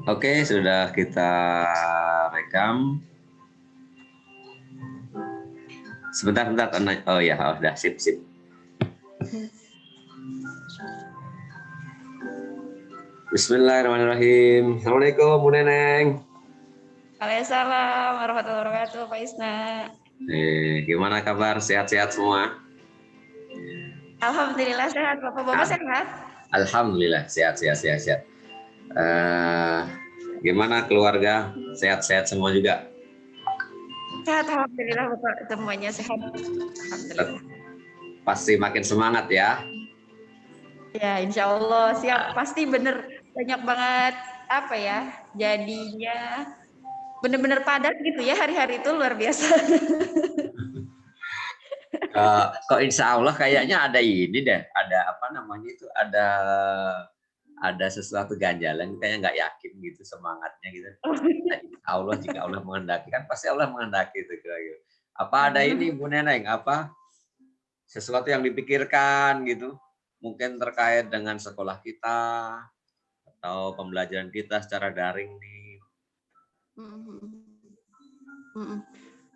Oke, sudah kita rekam. Sebentar. Oh ya, udah sip. Bismillahirrahmanirrahim. Assalamualaikum, Bu Neneng. Waalaikumsalam warahmatullahi wabarakatuh, Pak Isna. Gimana kabar? Sehat-sehat semua? Alhamdulillah sehat, Bapak-bapak sehat? Alhamdulillah, sehat. Gimana keluarga? Sehat-sehat semua juga? Sehat, Alhamdulillah Bapak, semuanya sehat. Alhamdulillah. Pasti makin semangat ya? Ya, insya Allah siap. Pasti bener banyak banget apa ya, jadinya bener-bener padat gitu ya hari-hari itu luar biasa. Kok insya Allah kayaknya ada ini deh, ada apa namanya itu, ada sesuatu ganjalan, kayaknya nggak yakin gitu semangatnya gitu. Allah, jika Allah menghendaki, kan pasti Allah menghendaki itu kira-kira. Apa ada ini Bu Neneng, apa sesuatu yang dipikirkan gitu, mungkin terkait dengan sekolah kita atau pembelajaran kita secara daring nih?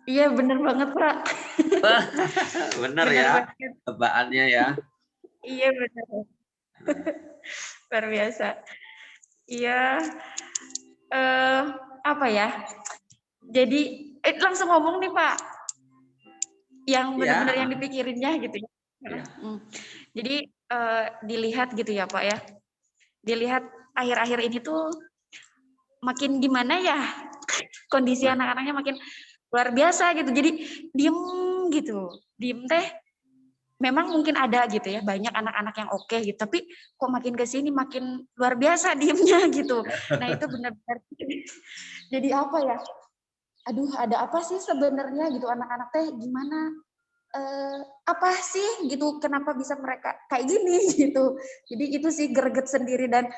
Iya bener banget Pak. Bener ya, tebakannya ya. Iya bener. Luar biasa. Iya. Apa ya? Jadi langsung ngomong nih Pak, yang benar-benar yang dipikirinnya gitu ya. Jadi dilihat gitu ya Pak ya, dilihat akhir-akhir ini tuh makin gimana ya kondisi anak-anaknya makin luar biasa gitu. Jadi diem gitu, diem teh. Memang mungkin ada gitu ya banyak anak-anak yang oke gitu, tapi kok makin kesini makin luar biasa diemnya gitu. Nah itu benar-benar jadi apa ya? Aduh, ada apa sih sebenarnya gitu anak-anak teh gimana? Apa sih gitu? Kenapa bisa mereka kayak gini gitu? Jadi itu sih greget sendiri dan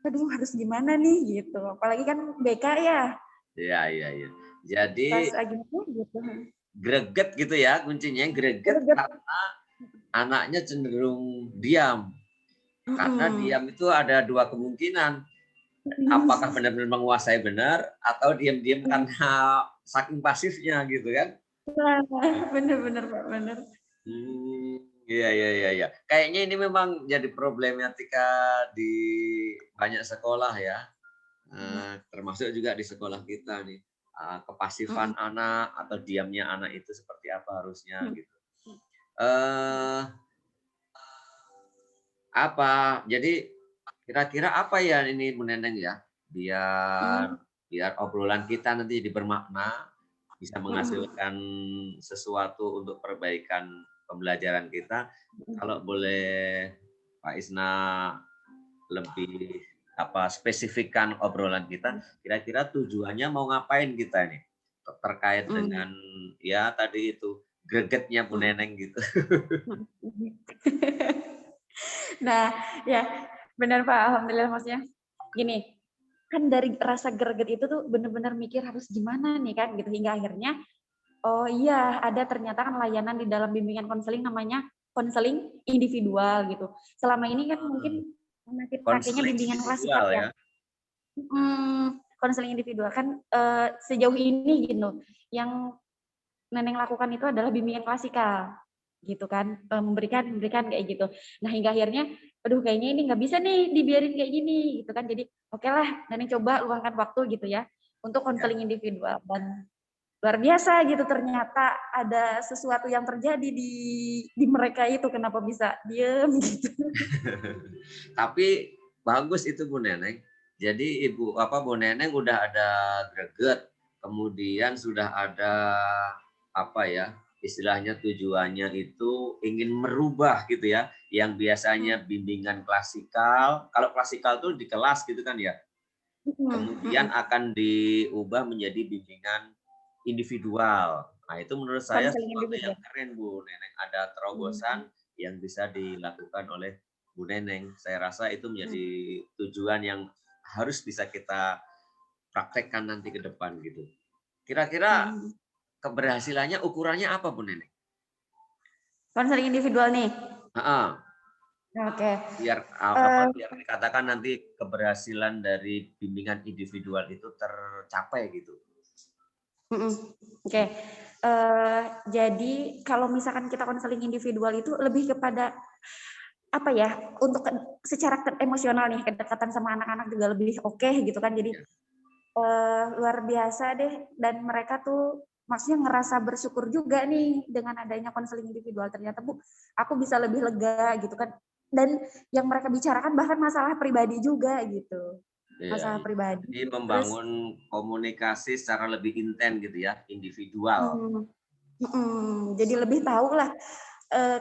aduh harus gimana nih gitu. Apalagi kan BK ya. Iya. Jadi Pas lagi gitu. greget gitu ya, kuncinya greget karena anaknya cenderung diam. Karena diam itu ada dua kemungkinan. Apakah benar-benar menguasai benar atau diam-diam karena saking pasifnya gitu kan? Bener Pak, bener. Iya. Kayaknya ini memang jadi problematika di banyak sekolah ya, termasuk juga di sekolah kita nih. Kepasifan anak atau diamnya anak itu seperti apa harusnya gitu. Jadi kira-kira apa ya ini Bu Neneng ya, biar obrolan kita nanti bermakna, bisa menghasilkan sesuatu untuk perbaikan pembelajaran kita. Kalau boleh Pak Isna lebih spesifikkan obrolan kita, kira-kira tujuannya mau ngapain kita nih terkait dengan ya tadi itu gregetnya Bu Neneng gitu. Nah, ya benar Pak, alhamdulillah maksudnya gini, kan dari rasa greget itu tuh benar-benar mikir harus gimana nih kan gitu hingga akhirnya oh iya ada ternyata kan layanan di dalam bimbingan konseling namanya konseling individual gitu. Selama ini kan mungkin pakainya bimbingan klasikal ya. Konseling individual kan sejauh ini gitu yang Neneng lakukan itu adalah bimbingan klasikal gitu kan, memberikan kayak gitu. Nah hingga akhirnya aduh kayaknya ini nggak bisa nih dibiarin kayak gini gitu kan, jadi oke lah Neneng coba luangkan waktu gitu ya untuk konseling individual dan luar biasa gitu ternyata ada sesuatu yang terjadi di mereka itu kenapa bisa diem gitu. Tapi bagus itu Bu Neneng. Jadi Bu Neneng udah ada greget, kemudian sudah ada istilahnya tujuannya itu ingin merubah gitu ya, yang biasanya bimbingan klasikal, kalau klasikal tuh di kelas gitu kan ya, kemudian akan diubah menjadi bimbingan individual. Nah itu menurut saya sesuatu yang keren Bu Neneng, ada terobosan yang bisa dilakukan oleh Bu Neneng. Saya rasa itu menjadi tujuan yang harus bisa kita praktekkan nanti ke depan gitu. Kira-kira keberhasilannya ukurannya apa Bu Neneng? Konseling individual nih. Oke. Biar biar dikatakan nanti keberhasilan dari bimbingan individual itu tercapai gitu. Oke. Jadi kalau misalkan kita konseling individual itu lebih kepada apa ya, untuk secara emosional nih, kedekatan sama anak-anak juga lebih oke gitu kan. Jadi luar biasa deh, dan mereka tuh maksudnya ngerasa bersyukur juga nih dengan adanya konseling individual. Ternyata Bu, aku bisa lebih lega gitu kan. Dan yang mereka bicarakan bahkan masalah pribadi juga gitu. Masalah pribadi. Jadi membangun komunikasi secara lebih intens gitu ya, individual. Jadi lebih tahu lah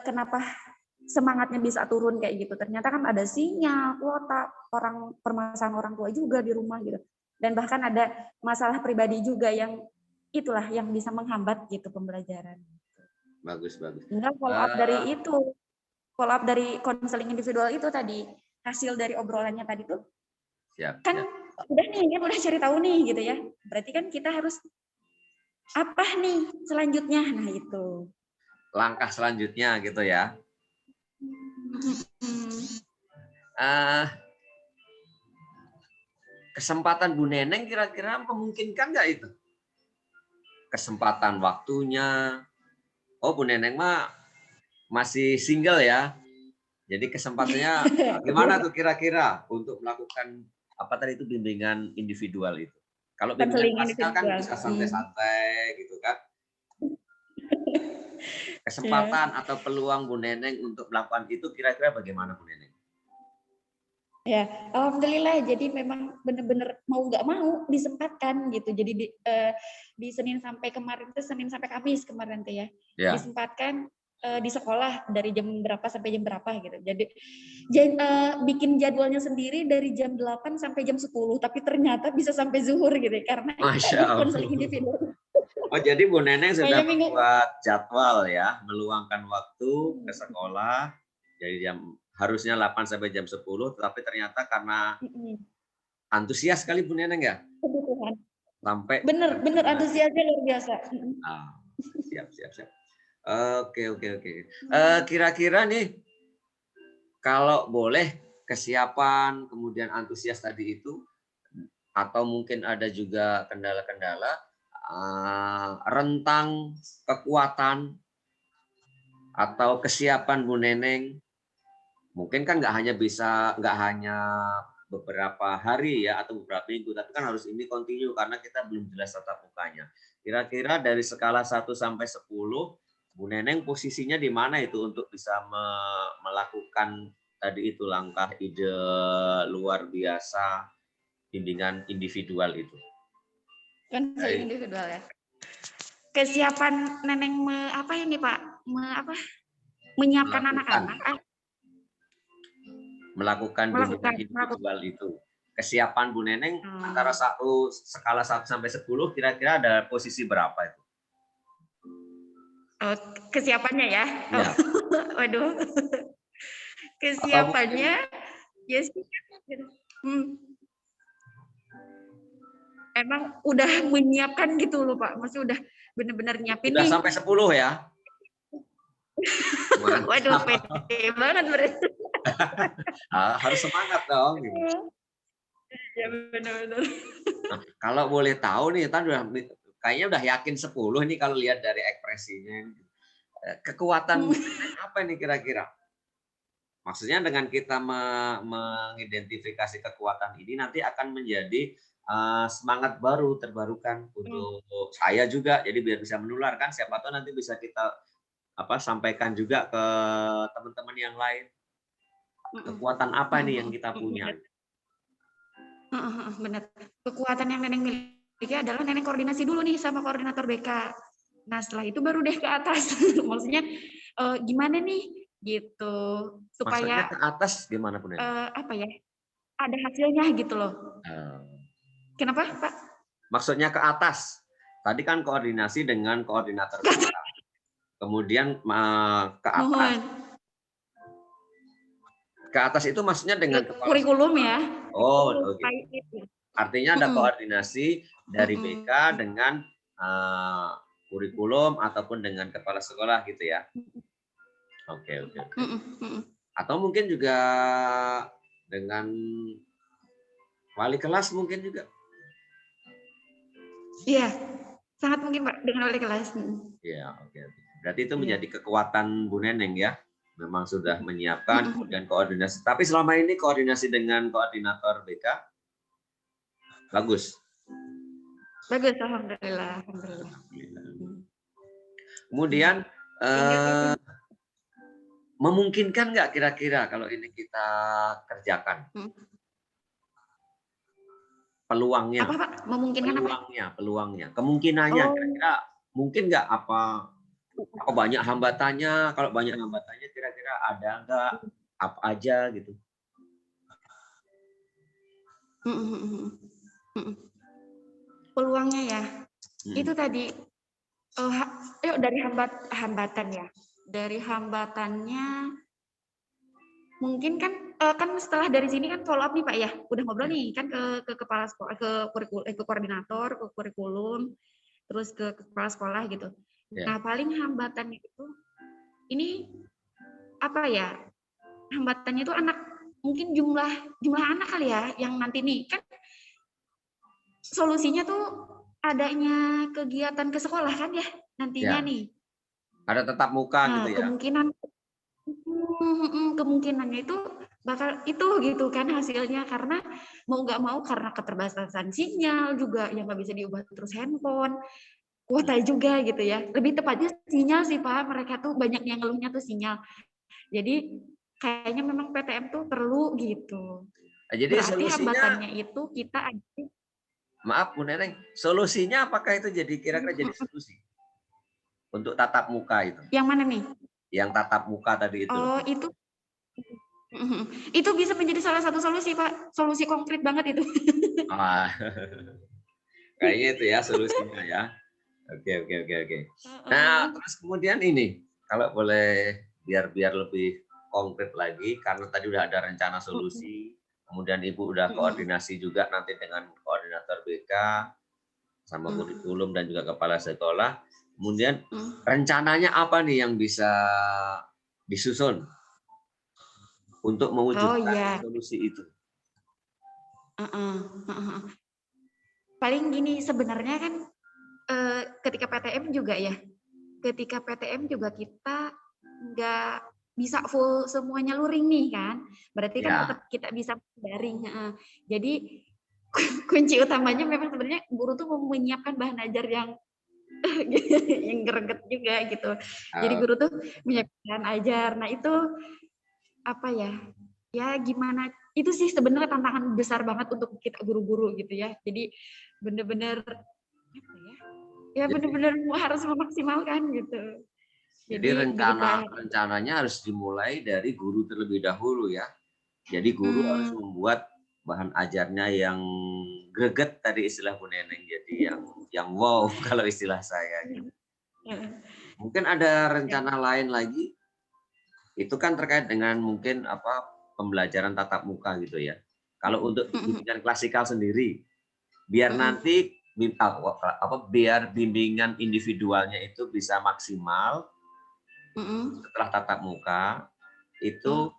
kenapa semangatnya bisa turun kayak gitu. Ternyata kan ada sinyal, kuota, permasalahan orang tua juga di rumah gitu. Dan bahkan ada masalah pribadi juga yang itulah yang bisa menghambat gitu pembelajaran. Bagus. Tinggal follow up dari konseling individual itu tadi, hasil dari obrolannya tadi tuh kan udah nih, kan udah cari tahu nih gitu ya. Berarti kan kita harus apa nih selanjutnya? Nah itu. Langkah selanjutnya gitu ya. Kesempatan Bu Neneng kira-kira memungkinkan nggak itu? Kesempatan waktunya. Oh, Bu Neneng mah masih single ya. Jadi kesempatannya gimana tuh kira-kira untuk melakukan apa tadi itu bimbingan individual itu? Kalau bimbingan klasikal kan bisa santai-santai gitu kan. Kesempatan atau peluang Bu Neneng untuk melakukan itu kira-kira bagaimana Bu Neneng? Ya, alhamdulillah. Jadi memang benar-benar mau nggak mau disempatkan gitu. Jadi di Senin sampai kemarin tuh, Senin sampai Kamis kemarin tuh ya, disempatkan di sekolah dari jam berapa sampai jam berapa gitu. Jadi bikin jadwalnya sendiri dari jam 8 sampai jam 10, tapi ternyata bisa sampai zuhur gitu karena konseling individual. Oh, jadi Bu Neneng sudah membuat jadwal ya, meluangkan waktu ke sekolah dari harusnya 8 sampai jam 10, tetapi ternyata karena antusias sekali Bu Neneng ya. Sampai bener antusiasnya luar biasa. Siap. Oke. Kira-kira nih kalau boleh kesiapan kemudian antusias tadi itu, atau mungkin ada juga kendala-kendala, rentang kekuatan atau kesiapan Bu Neneng, mungkin kan nggak hanya beberapa hari ya atau beberapa minggu, tapi kan harus ini kontinu karena kita belum jelas tatap mukanya. Kira-kira dari skala 1 sampai 10, Bu Neneng posisinya di mana itu untuk bisa melakukan tadi itu langkah ide luar biasa bimbingan individual itu? Konseling individual ya. Kesiapan Neneng apa ini Pak? Menyiapkan anak-anak. Melakukan bimbingan individual itu. Kesiapan Bu Neneng antara skala 1 sampai 10 kira-kira ada posisi berapa itu? Kesiapannya ya? Waduh. Kesiapannya ya sih. Emang udah menyiapkan gitu loh Pak. Maksudnya udah benar-benar nyiapin udah nih. Sampai 10 ya? Waduh, pede banget berarti. Harus semangat dong. Ya benar-benar. Nah, kalau boleh tahu nih, kayaknya udah yakin 10 nih kalau lihat dari ekspresinya. Kekuatan apa nih kira-kira? Maksudnya dengan kita mengidentifikasi kekuatan ini nanti akan menjadi semangat baru terbarukan untuk saya juga. Jadi biar bisa menularkan, siapa tahu nanti bisa kita sampaikan juga ke teman-teman yang lain. Kekuatan apa nih yang kita punya? Benar. Kekuatan yang Neneng miliki adalah Neneng koordinasi dulu nih sama koordinator BK. Nah setelah itu baru deh ke atas. Maksudnya gimana nih gitu supaya maksudnya ke atas gimana pun apa ya? Ada hasilnya gitu loh. Kenapa Pak? Maksudnya ke atas. Tadi kan koordinasi dengan koordinator BK. Kemudian ke atas. Ke atas itu maksudnya dengan kurikulum ya. Oh, okay. Artinya ada koordinasi dari BK dengan kurikulum ataupun dengan kepala sekolah gitu ya. Oke. Atau mungkin juga dengan wali kelas mungkin juga. Iya, sangat mungkin Pak dengan wali kelas. Ya, oke. Berarti itu menjadi kekuatan Bu Neneng ya. Memang sudah menyiapkan dan koordinasi. Tapi selama ini koordinasi dengan koordinator BK bagus. Bagus, alhamdulillah. Kemudian memungkinkan nggak kira-kira kalau ini kita kerjakan? Peluangnya. Apa Pak? Memungkinkan peluangnya. Kemungkinannya kira-kira mungkin nggak apa banyak hambatannya? Kalau banyak hambatannya kira-kira ada nggak apa aja gitu? Peluangnya ya. Itu tadi dari hambatan ya. Dari hambatannya mungkin kan setelah dari sini kan follow up nih Pak ya. Udah ngobrol nih kan ke kepala sekolah, ke koordinator, ke kurikulum, terus ke kepala sekolah gitu. Nah, paling hambatannya itu ini apa ya? Hambatannya itu mungkin jumlah anak kali ya yang nanti nih kan solusinya tuh adanya kegiatan ke sekolah kan ya nantinya nih. Ada tatap muka gitu ya. Kemungkinannya itu bakal itu gitu kan hasilnya, karena mau nggak mau karena keterbatasan sinyal juga yang nggak bisa diubah terus handphone, kuota juga gitu ya. Lebih tepatnya sinyal sih Pak, mereka tuh banyak yang ngeluhnya tuh sinyal. Jadi kayaknya memang PTM tuh perlu gitu. Jadi berarti solusinya, hambatannya itu kita maaf Bu Neneng, solusinya apakah itu kira-kira jadi solusi untuk tatap muka itu? Yang mana nih? Yang tatap muka tadi itu. Oh, itu bisa menjadi salah satu solusi Pak, solusi konkret banget itu. Kayaknya itu ya solusinya ya. Oke. Nah, terus kemudian ini, kalau boleh biar lebih konkret lagi, karena tadi udah ada rencana solusi, kemudian Ibu udah koordinasi juga nanti dengan koordinator BK, sama kurikulum dan juga kepala sekolah. Kemudian rencananya apa nih yang bisa disusun untuk mewujudkan solusi itu? Paling gini sebenarnya kan ketika PTM juga kita nggak bisa full semuanya luring nih kan, berarti kan tetap kita bisa daring. Jadi kunci utamanya memang sebenarnya guru tuh mau menyiapkan bahan ajar yang yang greget juga gitu. Jadi guru tuh menyiapkan bahan ajar. Nah itu apa ya? Ya gimana? Itu sih sebenarnya tantangan besar banget untuk kita guru-guru gitu ya. Jadi bener-bener bener-bener harus memaksimalkan gitu. Jadi rencananya harus dimulai dari guru terlebih dahulu ya. Jadi guru harus membuat bahan ajarnya yang greget tadi istilah Bu Neneng, jadi yang wow kalau istilah saya. Mungkin ada rencana lain lagi. Itu kan terkait dengan mungkin pembelajaran tatap muka gitu ya. Kalau untuk bimbingan klasikal sendiri, biar nanti biar bimbingan individualnya itu bisa maksimal setelah tatap muka itu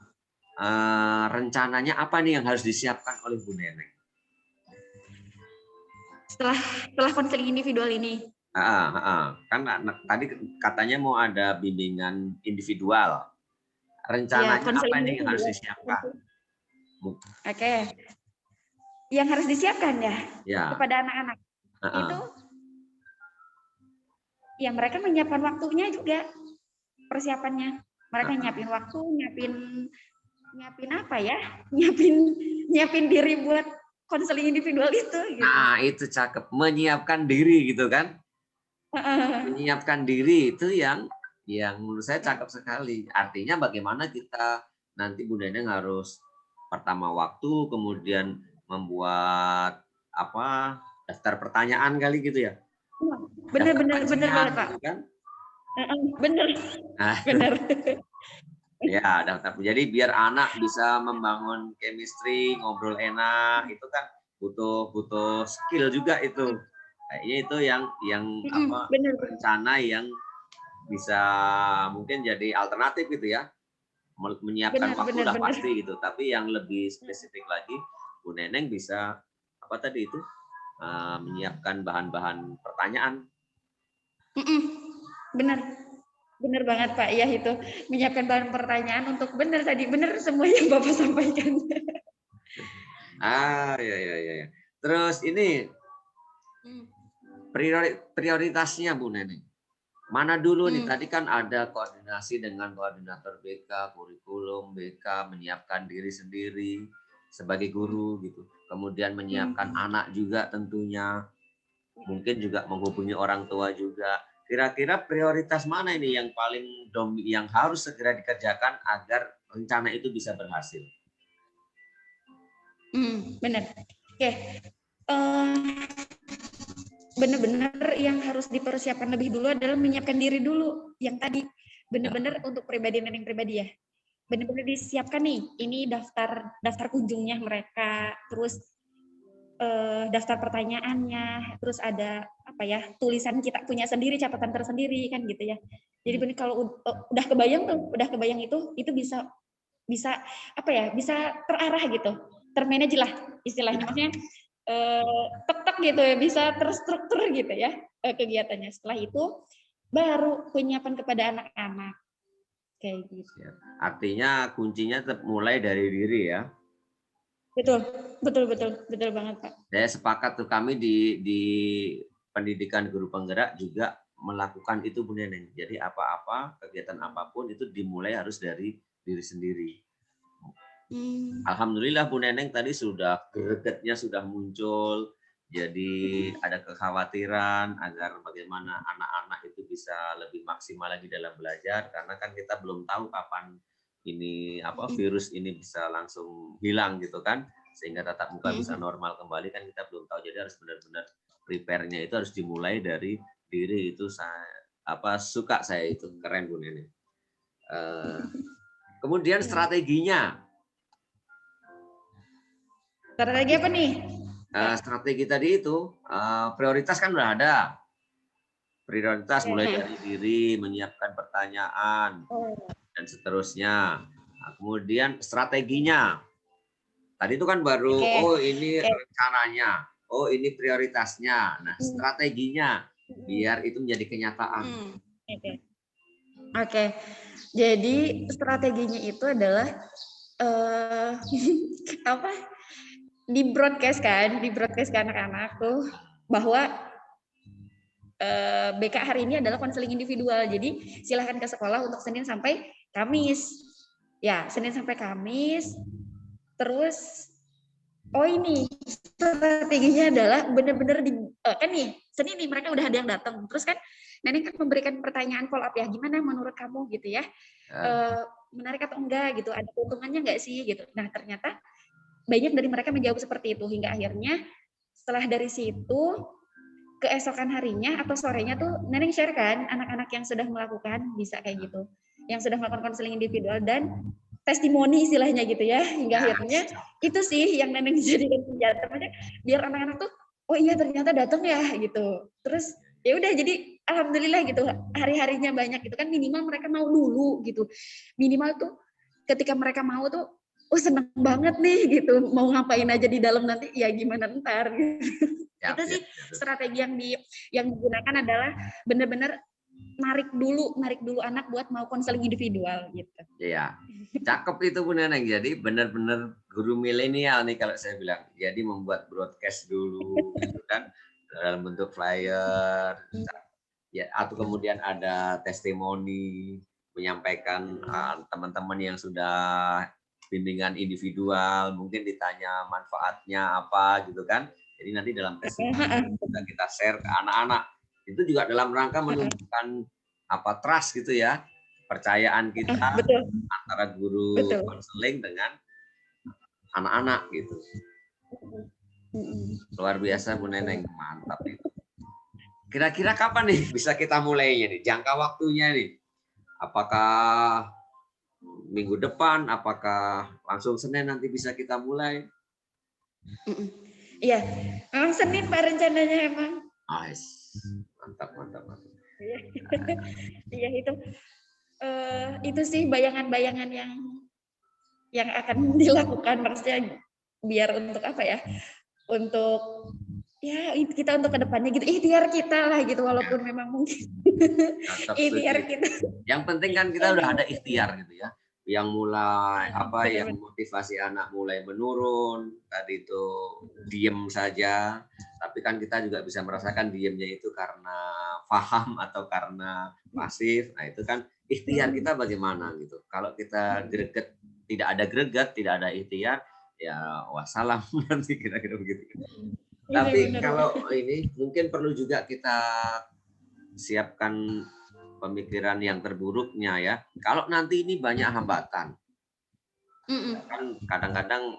rencananya apa nih yang harus disiapkan oleh Bu Neneng? Setelah konseling individual ini. Kan tadi katanya mau ada bimbingan individual. Rencananya apa nih yang harus disiapkan? Oke. Yang harus disiapkan ya kepada anak-anak itu ya mereka menyiapkan waktunya juga, persiapannya. Mereka nyiapin waktu, nyiapin apa ya? Nyiapin diri buat konseling individual itu gitu. Nah, itu cakep, menyiapkan diri gitu kan. Menyiapkan diri itu yang menurut saya cakep sekali. Artinya bagaimana kita nanti Bu Neneng harus pertama waktu, kemudian membuat daftar pertanyaan kali gitu ya. Bener banget Pak. Gitu kan? Bener. Ya, daftar. Jadi biar anak bisa membangun chemistry, ngobrol enak, itu kan butuh skill juga itu. Kayaknya itu yang rencana yang bisa mungkin jadi alternatif gitu ya. menyiapkan waktu benar, udah pasti gitu. Tapi yang lebih spesifik lagi, Bu Neneng bisa apa tadi itu menyiapkan bahan-bahan pertanyaan. Benar, benar banget Pak. Ya itu menyiapkan bahan pertanyaan untuk benar tadi benar semua yang Bapak sampaikan. Ya. Terus ini prioritasnya Bu Neneng. Mana dulu nih, tadi kan ada koordinasi dengan koordinator BK, kurikulum BK, menyiapkan diri sendiri sebagai guru gitu. Kemudian menyiapkan anak juga tentunya. Mungkin juga menghubungi orang tua juga. Kira-kira prioritas mana ini yang paling yang harus segera dikerjakan agar rencana itu bisa berhasil? Benar. Oke. Benar-benar yang harus dipersiapkan lebih dulu adalah menyiapkan diri dulu. Yang tadi benar-benar untuk pribadi Neneng pribadi ya. Benar-benar disiapkan nih. Ini daftar kunjungnya mereka, terus daftar pertanyaannya, terus ada apa ya, tulisan kita punya sendiri, catatan tersendiri kan gitu ya. Jadi benar kalau udah kebayang itu bisa apa ya, bisa terarah gitu, termanage lah istilahnya, maksudnya tek gitu ya, bisa terstruktur gitu ya kegiatannya. Setelah itu baru penyiapan kepada anak-anak kayak gitu. Artinya kuncinya tetap mulai dari diri ya. Betul banget Pak. Saya sepakat tuh, kami di pendidikan guru penggerak juga melakukan itu Bu Neneng. Jadi apa-apa, kegiatan apapun itu dimulai harus dari diri sendiri. Alhamdulillah Bu Neneng tadi sudah gregetnya sudah muncul. Jadi ada kekhawatiran agar bagaimana anak-anak itu bisa lebih maksimal lagi dalam belajar, karena kan kita belum tahu kapan ini virus ini bisa langsung hilang gitu kan, sehingga tatap muka bisa normal kembali kan kita belum tahu. Jadi harus benar-benar prepare-nya itu harus dimulai dari diri. Itu suka saya itu, keren Bu Neneng. Kemudian strateginya. Strategi apa nih? Strategi tadi itu prioritas kan udah ada. Prioritas mulai dari diri, menyiapkan pertanyaan dan seterusnya. Nah, kemudian strateginya. Tadi itu kan baru ini rencananya, ini prioritasnya. Nah, strateginya biar itu menjadi kenyataan. Oke. Jadi strateginya itu adalah di broadcast ke anak-anak tuh bahwa BK hari ini adalah konseling individual. Jadi silahkan ke sekolah untuk Senin sampai Kamis. Ya, Senin sampai Kamis. Terus ini strateginya adalah benar-benar kan nih Senin nih mereka udah ada yang datang. Terus kan Neneng kan memberikan pertanyaan follow up ya, gimana menurut kamu gitu ya, menarik atau enggak gitu, ada keuntungannya enggak sih gitu. Nah ternyata banyak dari mereka menjawab seperti itu, hingga akhirnya setelah dari situ keesokan harinya atau sorenya tuh Neneng share kan anak-anak yang sudah melakukan bisa kayak gitu, yang sudah melakukan konseling individual dan testimoni istilahnya gitu ya, hingga akhirnya itu sih yang Neneng jadikan senjata, biar anak-anak tuh oh iya ternyata datang ya gitu. Terus ya udah jadi alhamdulillah gitu hari-harinya banyak gitu kan, minimal mereka mau dulu gitu, minimal tuh ketika mereka mau tuh seneng banget nih gitu, mau ngapain aja di dalam nanti ya gimana ntar gitu. Itu sih strategi yang digunakan adalah benar-benar narik dulu anak buat mau konseling individual gitu. Iya, cakep itu Bu Neneng. Jadi benar-benar guru milenial nih kalau saya bilang. Jadi membuat broadcast dulu gitu kan dalam bentuk flyer, ya, atau kemudian ada testimoni menyampaikan teman-teman yang sudah bimbingan individual, mungkin ditanya manfaatnya apa gitu kan. Jadi nanti dalam testimoni kita share ke anak-anak. Itu juga dalam rangka menunjukkan trust gitu ya, kepercayaan kita antara guru konseling dengan anak-anak gitu. Luar biasa Bu Neneng, mantap itu. Kira-kira kapan nih bisa kita mulainya nih? Jangka waktunya nih. Apakah minggu depan? Apakah langsung Senin nanti bisa kita mulai? Iya, memang Senin Pak rencananya emang. Mantap. Iya itu sih bayangan-bayangan yang yang akan dilakukan, maksudnya biar untuk apa ya, untuk ya kita untuk kedepannya gitu, ikhtiar kita lah gitu, walaupun memang mungkin ikhtiar kita. Yang penting kan kita udah ada ikhtiar gitu ya, yang mulai yang motivasi anak mulai menurun tadi itu diem saja, tapi kan kita juga bisa merasakan diemnya itu karena paham atau karena pasif. Nah itu kan ikhtiar kita bagaimana gitu. Kalau kita greget, tidak ada greget, tidak ada ikhtiar, ya wassalam nanti kira-kira begitu. Tapi kalau ini mungkin perlu juga kita siapkan pemikiran yang terburuknya ya. Kalau nanti ini banyak hambatan, kan kadang-kadang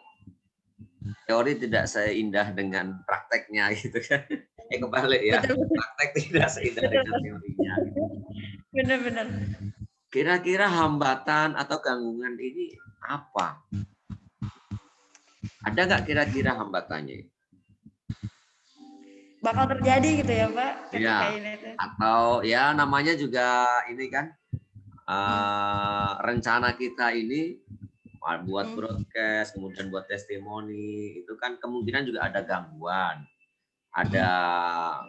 teori tidak seindah dengan prakteknya gitu kan. Kebalik ya, praktek tidak seindah dengan teorinya. Benar-benar. Kira-kira hambatan atau gangguan ini apa? Ada nggak kira-kira hambatannya? Bakal terjadi gitu ya Pak? Ya, atau ya namanya juga ini kan rencana kita ini buat broadcast, kemudian buat testimoni, itu kan kemungkinan juga ada gangguan, ada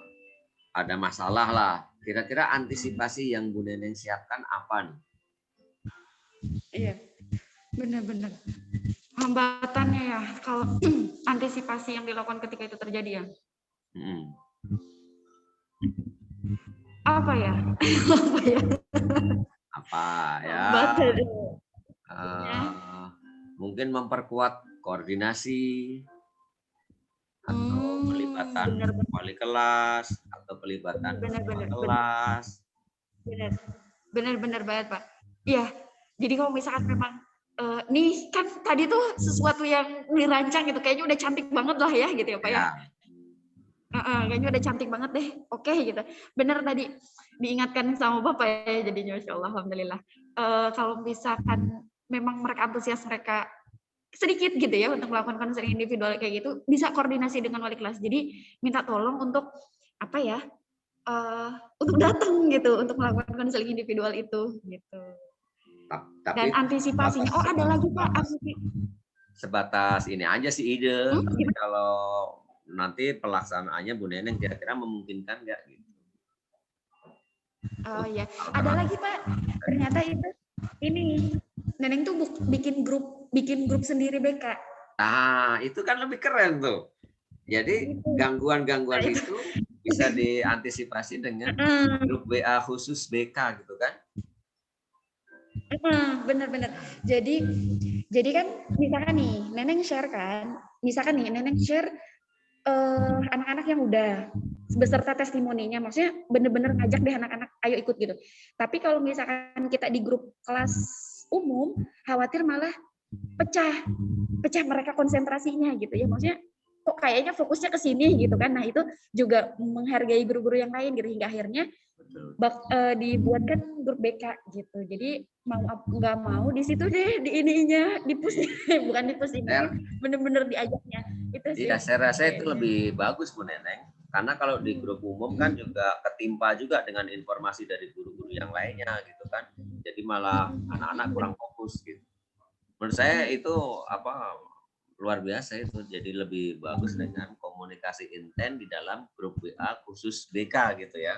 masalah lah. Kira-kira antisipasi yang Bu Neneng siapkan apa nih? Iya, benar-benar. Hambatannya ya, kalau antisipasi yang dilakukan ketika itu terjadi ya. Apa ya? Apa ya? Mungkin memperkuat koordinasi atau pelibatan wali kelas atau pelibatan kelas. Benar banget Pak. Iya. Jadi kalau misalkan memang nih kan tadi tuh sesuatu yang dirancang gitu, kayaknya udah cantik banget lah ya gitu ya Pak ya. Kayaknya udah cantik banget deh. Oke gitu. Bener tadi diingatkan sama Bapak ya, jadinya Masya Allah, alhamdulillah. Kalau misalkan memang mereka antusias, mereka sedikit gitu ya untuk melakukan konseling individual kayak gitu, bisa koordinasi dengan wali kelas. Jadi minta tolong untuk apa ya? Untuk datang gitu untuk melakukan konseling individual itu gitu. Tapi dan antisipasinya, ada lagi Pak. Sebatas ini aja sih ide. Kalau nanti pelaksanaannya Bu Neneng kira-kira memungkinkan nggak gitu? Oh ya, ada lagi Pak. Ternyata ini Neneng tuh bikin grup sendiri BK. Ah, itu kan lebih keren tuh. Jadi gangguan-gangguan itu bisa diantisipasi dengan grup WA khusus BK gitu kan? Benar-benar. Jadi kan misalkan nih Neneng share anak-anak yang udah beserta testimoninya, maksudnya bener-bener ngajak deh anak-anak ayo ikut gitu. Tapi kalau misalkan kita di grup kelas umum, khawatir malah pecah mereka konsentrasinya gitu ya, maksudnya kok kayaknya fokusnya ke sini gitu kan. Nah itu juga menghargai guru-guru yang lain gitu, hingga akhirnya dibuatkan grup BK gitu. Jadi mau nggak mau di situ deh di ininya dipus bukan dipus ini bener-bener diajaknya itu sih. Tidak, saya rasa itu lebih bagus Bu Neneng, karena kalau di grup umum kan juga ketimpa juga dengan informasi dari guru-guru yang lainnya gitu kan, jadi malah anak-anak kurang fokus gitu. Menurut saya itu luar biasa itu, jadi lebih bagus dengan komunikasi intens di dalam grup WA khusus BK gitu ya.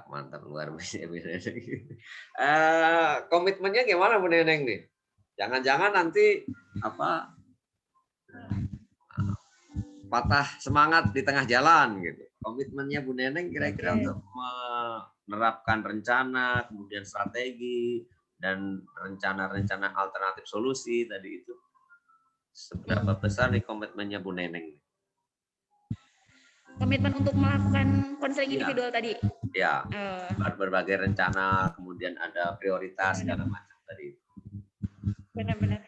Mantap luar biasa. Komitmennya gimana Bu Neneng nih? Jangan-jangan nanti patah semangat di tengah jalan gitu. Komitmennya Bu Neneng kira-kira untuk menerapkan rencana, kemudian strategi dan rencana-rencana alternatif solusi tadi itu. Seberapa besar nih komitmennya Bu Neneng? Komitmen untuk melakukan konseling individual tadi. Ya, berbagai rencana, kemudian ada prioritas segala macam tadi. Benar-benar.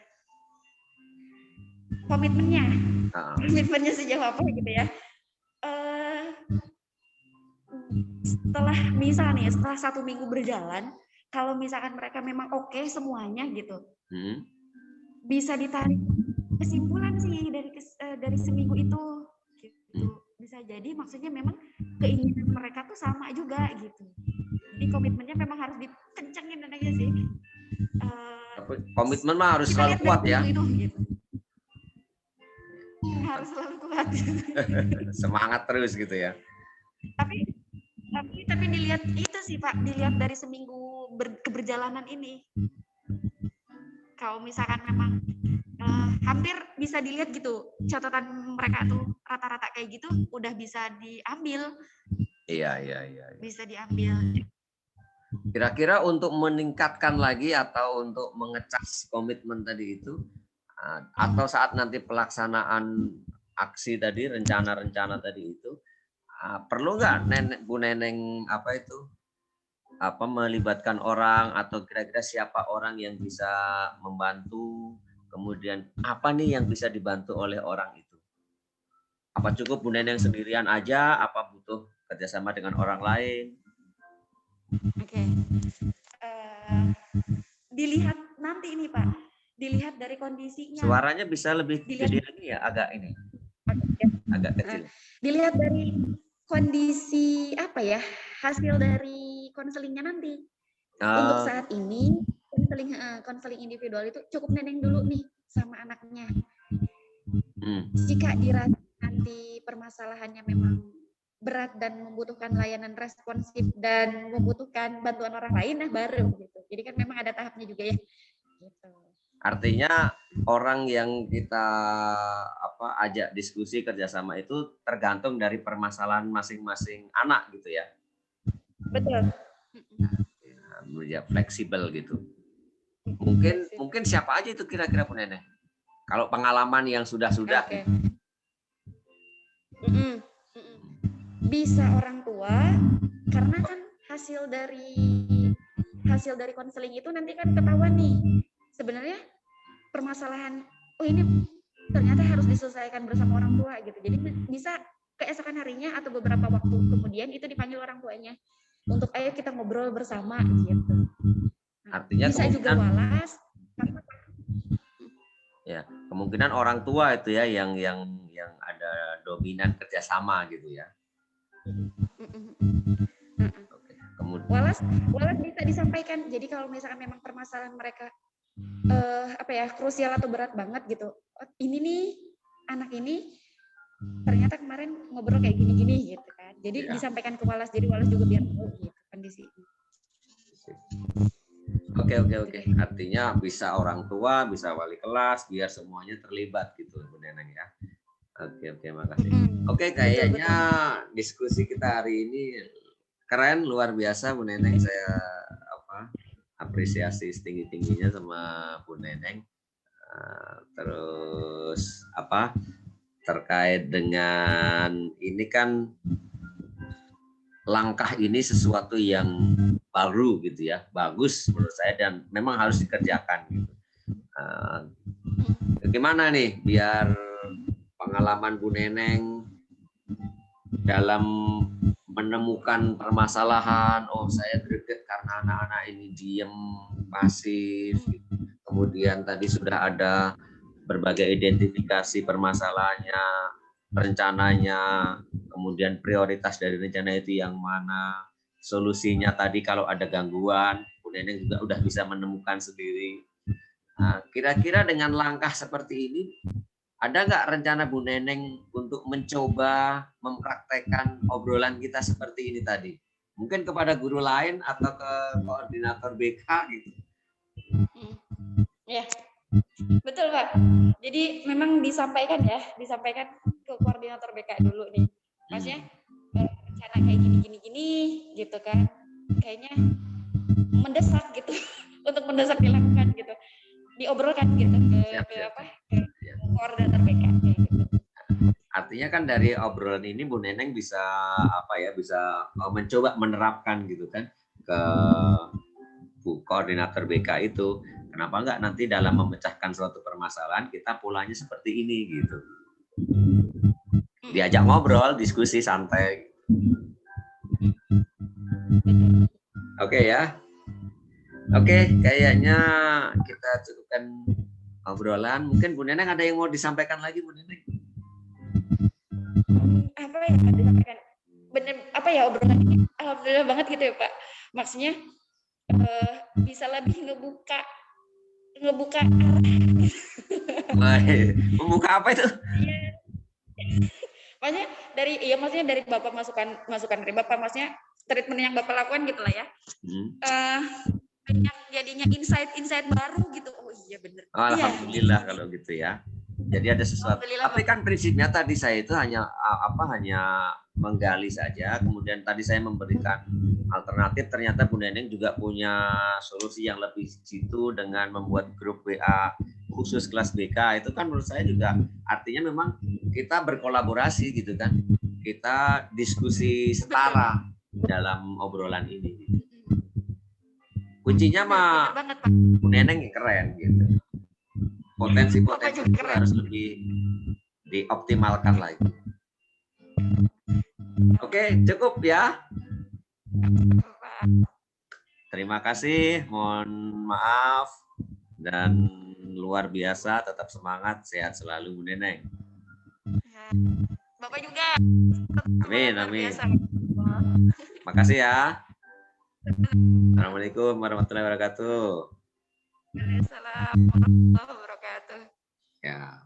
Komitmennya sejauh apa gitu ya? Setelah 1 minggu berjalan, kalau misalkan mereka memang oke semuanya gitu, bisa ditarik kesimpulan sih dari seminggu itu. Gitu. Bisa jadi maksudnya memang keinginan mereka tuh sama juga gitu. Jadi komitmennya memang harus dikencengin aja sih. Komitmen mah harus kita selalu lihat kuat dari ya. dulu itu, gitu. Harus selalu kuat. Semangat terus gitu ya. Tapi dilihat itu sih Pak, dilihat dari seminggu keberjalanan ini. Kalau misalkan memang hampir bisa dilihat gitu, catatan mereka tuh rata-rata kayak gitu udah bisa diambil. Iya. Bisa diambil. Kira-kira untuk meningkatkan lagi atau untuk mengecas komitmen tadi itu, atau saat nanti pelaksanaan aksi tadi, rencana-rencana tadi itu, perlu nggak Bu Neneng melibatkan orang, atau kira-kira siapa orang yang bisa membantu, kemudian apa nih yang bisa dibantu oleh orang itu? Apa cukup Bu Neneng sendirian aja, apa butuh kerjasama dengan orang lain? Oke. Dilihat nanti ini Pak, dilihat dari kondisinya. Suaranya bisa lebih gede lagi ya, agak ini, agak kecil. Dilihat dari kondisi hasil dari konselingnya nanti. Untuk saat ini konseling individual itu cukup Neneng dulu nih sama anaknya. Jika dirasa nanti permasalahannya memang berat dan membutuhkan layanan responsif dan membutuhkan bantuan orang lain, baru gitu. Jadi kan memang ada tahapnya juga ya. Gitu. Artinya orang yang kita ajak diskusi kerjasama itu tergantung dari permasalahan masing-masing anak gitu ya. Betul. Ya, fleksibel gitu. Mungkin siapa aja itu kira-kira Bu Neneng? Kalau pengalaman yang sudah-sudah. Okay. Bisa orang tua, karena kan hasil dari konseling itu nanti kan ketahuan nih sebenarnya permasalahan ini ternyata harus diselesaikan bersama orang tua gitu. Jadi bisa keesokan harinya atau beberapa waktu kemudian itu dipanggil orang tuanya untuk ayo kita ngobrol bersama gitu. Artinya bisa juga walas. Ya, kemungkinan orang tua itu ya yang ada dominan kerjasama gitu ya. Oke. Kemudian walas bisa disampaikan. Jadi kalau misalkan memang permasalahan mereka krusial atau berat banget gitu. Ini nih anak ini ternyata kemarin ngobrol kayak gini-gini gitu kan. Jadi disampaikan ke Walas. Jadi Walas juga biar tahu gitu kondisi ini. Oke. Artinya bisa orang tua, bisa wali kelas, biar semuanya terlibat gitu Bu Neneng ya. Oke, makasih. Oke, kayaknya diskusi kita hari ini keren, luar biasa Bu Neneng. Saya apresiasi setinggi-tingginya sama Bu Neneng. Terus terkait dengan ini kan langkah ini sesuatu yang baru gitu ya, bagus menurut saya dan memang harus dikerjakan gitu. Gimana nih biar pengalaman Bu Neneng dalam menemukan permasalahan, saya greget karena anak-anak ini diem, pasif, gitu. Kemudian tadi sudah ada berbagai identifikasi permasalahannya, rencananya, kemudian prioritas dari rencana itu yang mana, solusinya tadi kalau ada gangguan, Bu Neneng juga udah bisa menemukan sendiri. Kira-kira dengan langkah seperti ini, ada nggak rencana Bu Neneng untuk mencoba mempraktekkan obrolan kita seperti ini tadi? Mungkin kepada guru lain atau ke koordinator BK gitu. Ya, betul Pak. Jadi memang disampaikan ke koordinator BK dulu nih. Maksudnya rencana kayak gini gitu kan. Kayaknya mendesak gitu untuk mendesak dilakukan gitu. Diobrolkan gitu ke koordinator BK gitu. Artinya kan dari obrolan ini Bu Neneng bisa bisa mencoba menerapkan gitu kan ke koordinator BK itu. Kenapa enggak nanti dalam memecahkan suatu permasalahan kita polanya seperti ini gitu. Diajak ngobrol, diskusi santai. Oke ya. Oke, kayaknya kita cukupkan obrolan. Mungkin Bu Neneng ada yang mau disampaikan lagi Bu Neneng? Apa ya disampaikan? Bener obrolan ini alhamdulillah banget gitu ya Pak. Maksudnya bisa lebih ngebuka arah. Membuka apa itu? Maksudnya dari Bapak masukan dari Bapak, maksudnya treatment yang Bapak lakukan gitu lah ya. Banyak jadinya insight baru gitu. Oh iya bener. Alhamdulillah kalau gitu ya. Jadi ada sesuatu. Tapi kan prinsipnya tadi saya itu hanya menggali saja. Kemudian tadi saya memberikan alternatif. Ternyata Bu Neneng juga punya solusi yang lebih jitu dengan membuat grup WA khusus kelas BK. Itu kan menurut saya juga artinya memang kita berkolaborasi gitu kan. Kita diskusi setara dalam obrolan ini. Kuncinya mah Bu Neneng yang keren gitu. Potensi-potensi itu harus lebih dioptimalkan lagi. Oke, cukup ya. Terima kasih, mohon maaf dan luar biasa, tetap semangat, sehat selalu Bu Neneng. Bapak juga. Amin, amin. Makasih ya. Assalamualaikum warahmatullahi wabarakatuh. Waalaikumsalam warahmatullahi wabarakatuh. Ya.